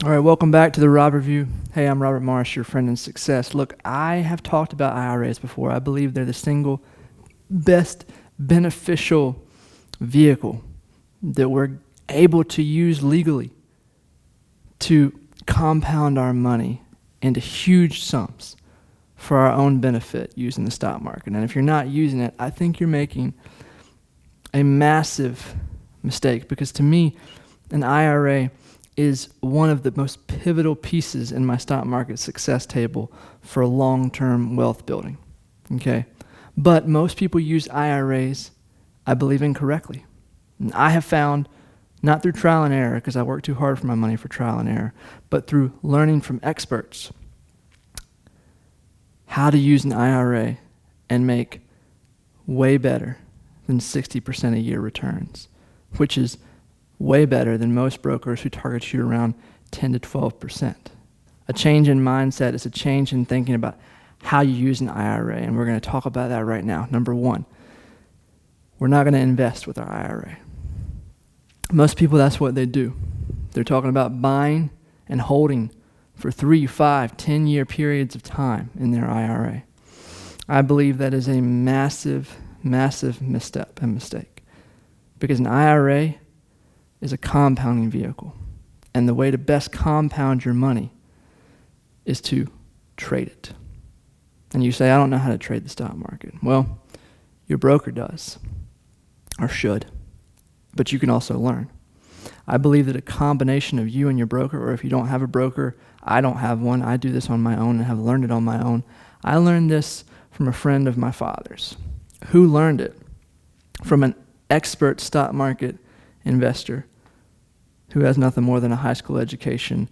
All right, welcome back to the Rob Review. Hey, I'm Robert Marsh, your friend in success. Look, I have talked about IRAs before. I believe they're the single best beneficial vehicle that we're able to use legally to compound our money into huge sums for our own benefit using the stock market. And if you're not using it, I think you're making a massive mistake, because to me, an IRA is one of the most pivotal pieces in my stock market success table for long-term wealth building, okay? But most people use IRAs, I believe, incorrectly. And I have found, not through trial and error, because I work too hard for my money for trial and error, but through learning from experts how to use an IRA and make way better than 60% a year returns, which is way better than most brokers who target you around 10 to 12%. A change in mindset is a change in thinking about how you use an IRA, and we're going to talk about that right now. Number one, we're not going to invest with our IRA. Most people, that's what they do. They're talking about buying and holding for 3, 5, 10-year periods of time in their IRA. I believe that is a massive, massive misstep and mistake, because an IRA is a compounding vehicle. And the way to best compound your money is to trade it. And you say, I don't know how to trade the stock market. Well, your broker does, or should, but you can also learn. I believe that a combination of you and your broker, or if you don't have a broker, I don't have one, I do this on my own and have learned it on my own. I learned this from a friend of my father's, who learned it from an expert stock market investor who has nothing more than a high school education,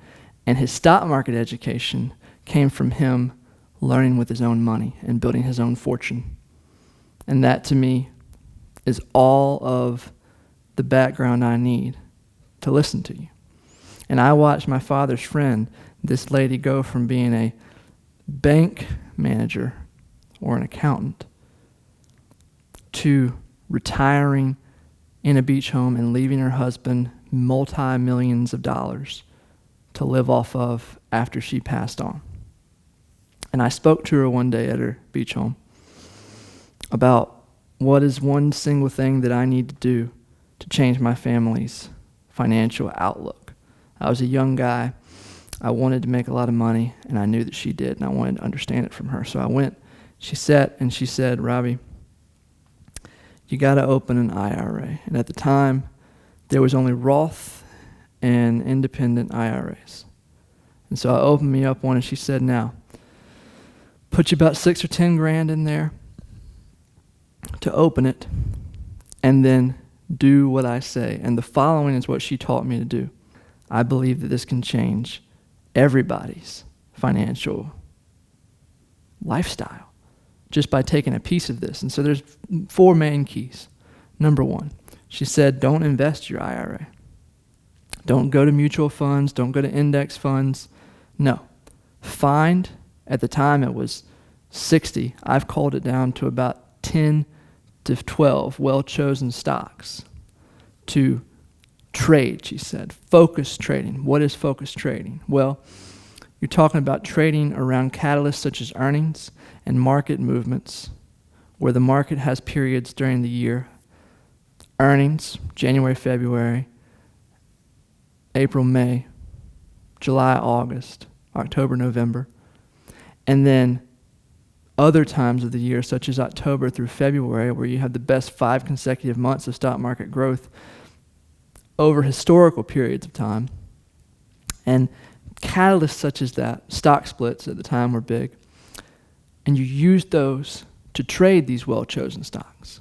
and his stock market education came from him learning with his own money and building his own fortune. And that, to me, is all of the background I need to listen to you. And I watched my father's friend, this lady, go from being a bank manager or an accountant to retiring in a beach home and leaving her husband multi-millions of dollars to live off of after she passed on. And I spoke to her one day at her beach home about what is one single thing that I need to do to change my family's financial outlook. I was a young guy. I wanted to make a lot of money, and I knew that she did, and I wanted to understand it from her. So I went, she sat, and she said, Robbie, you got to open an IRA. And at the time, there was only Roth and independent IRAs. And so I opened me up one, and she said, now, put you about 6 or 10 grand in there to open it, and then do what I say. And the following is what she taught me to do. I believe that this can change everybody's financial lifestyle just by taking a piece of this. And so there's 4 main keys. Number one, she said, don't invest your IRA. Don't go to mutual funds. Don't go to index funds. No. Find, at the time it was 60, I've called it down to about 10 to 12 well-chosen stocks to trade, she said. Focus trading. What is focus trading? Well, you're talking about trading around catalysts such as earnings and market movements, where the market has periods during the year. Earnings, January, February, April, May, July, August, October, November. And then other times of the year, such as October through February, where you have the best 5 consecutive months of stock market growth over historical periods of time. And catalysts such as that, stock splits at the time were big. And you use those to trade these well-chosen stocks.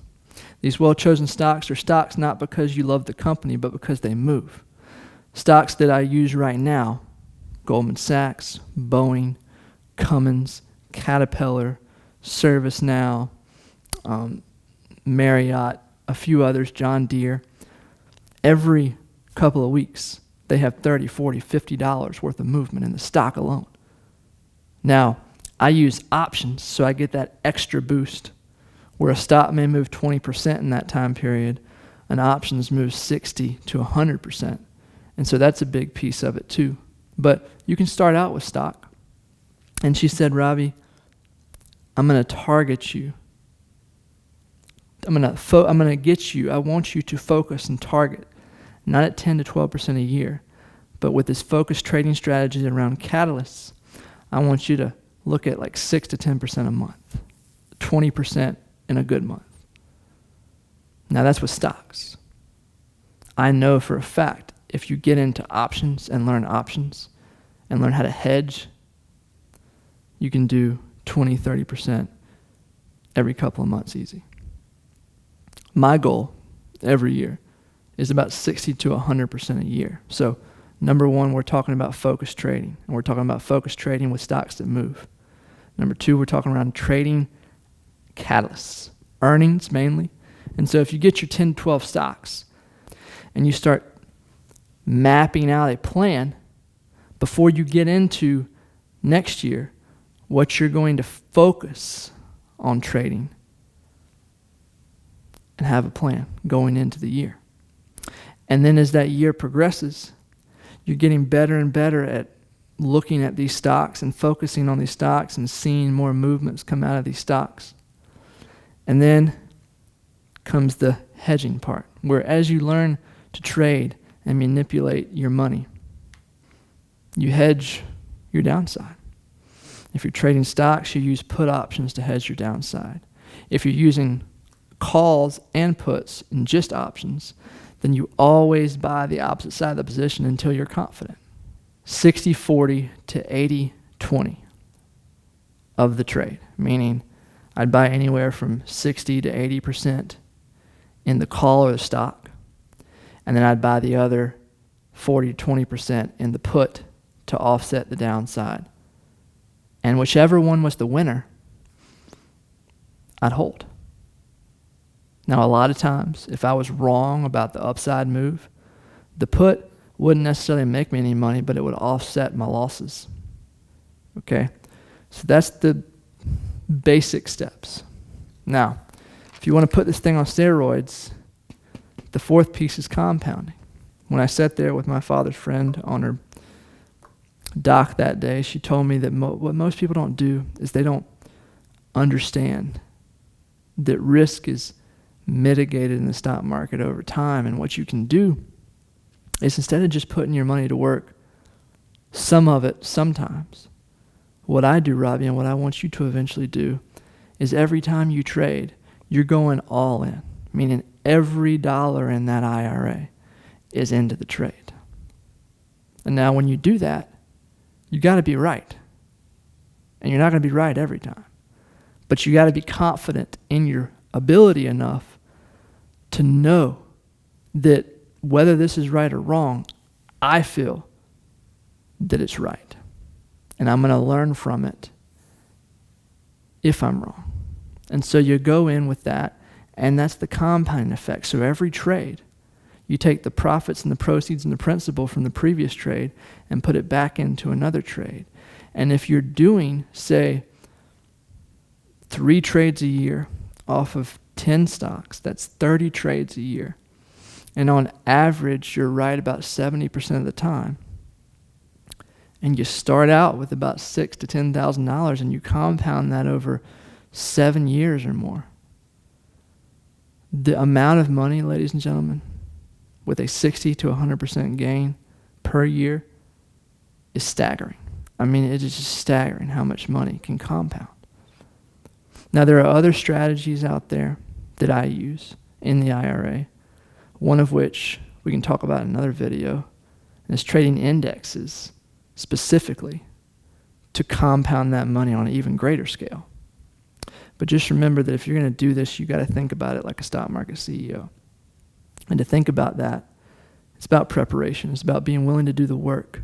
These well-chosen stocks are stocks not because you love the company, but because they move. Stocks that I use right now, Goldman Sachs, Boeing, Cummins, Caterpillar, ServiceNow, Marriott, a few others, John Deere. Every couple of weeks, they have $30, $40, $50 worth of movement in the stock alone. Now, I use options, so I get that extra boost. Where a stock may move 20% in that time period, an options move 60 to 100%. And so that's a big piece of it too. But you can start out with stock. And she said, Robbie, I'm going to target you. I'm going to get you. I want you to focus and target, not at 10 to 12% a year, but with this focused trading strategy around catalysts, I want you to look at like 6 to 10% a month, 20% in a good month. Now that's with stocks. I know for a fact if you get into options and learn how to hedge, you can do 20, 30% every couple of months easy. My goal every year is about 60 to 100% a year. So number one, we're talking about focused trading, and we're talking about focused trading with stocks that move. Number two, we're talking around trading catalysts, earnings mainly. And so if you get your 10 to 12 stocks and you start mapping out a plan before you get into next year, what you're going to focus on trading, and have a plan going into the year. And then as that year progresses, you're getting better and better at looking at these stocks and focusing on these stocks and seeing more movements come out of these stocks. And then comes the hedging part, where as you learn to trade and manipulate your money, you hedge your downside. If you're trading stocks, you use put options to hedge your downside. If you're using calls and puts and just options, then you always buy the opposite side of the position until you're confident. 60-40 to 80-20 of the trade, meaning I'd buy anywhere from 60 to 80% in the call or the stock, and then I'd buy the other 40 to 20% in the put to offset the downside. And whichever one was the winner, I'd hold. Now, a lot of times, if I was wrong about the upside move, the put wouldn't necessarily make me any money, but it would offset my losses. Okay? So that's the basic steps. Now, if you want to put this thing on steroids, the fourth piece is compounding. When I sat there with my father's friend on her dock that day, she told me that what most people don't do is they don't understand that risk is mitigated in the stock market over time. And what you can do is, instead of just putting your money to work, some of it sometimes, what I do, Robbie, and what I want you to eventually do, is every time you trade, you're going all in, meaning every dollar in that IRA is into the trade. And now when you do that, you got to be right. And you're not going to be right every time. But you got to be confident in your ability enough to know that whether this is right or wrong, I feel that it's right. And I'm going to learn from it if I'm wrong. And so you go in with that, and that's the compounding effect. So every trade, you take the profits and the proceeds and the principal from the previous trade and put it back into another trade. And if you're doing, say, 3 trades a year off of 10 stocks, that's 30 trades a year. And on average, you're right about 70% of the time. And you start out with about $6,000 to $10,000, and you compound that over 7 years or more. The amount of money, ladies and gentlemen, with a 60 to 100% gain per year is staggering. I mean, it is just staggering how much money can compound. Now, there are other strategies out there that I use in the IRA, one of which we can talk about in another video, and is trading indexes specifically to compound that money on an even greater scale. But just remember that if you're going to do this, you got to think about it like a stock market CEO. And to think about that, it's about preparation. It's about being willing to do the work,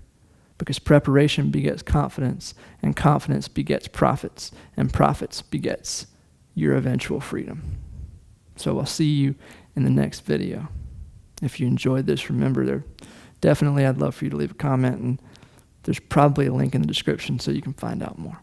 because preparation begets confidence, and confidence begets profits, and profits begets your eventual freedom. So I'll see you in the next video. If you enjoyed this, remember, I'd love for you to leave a comment, and there's probably a link in the description so you can find out more.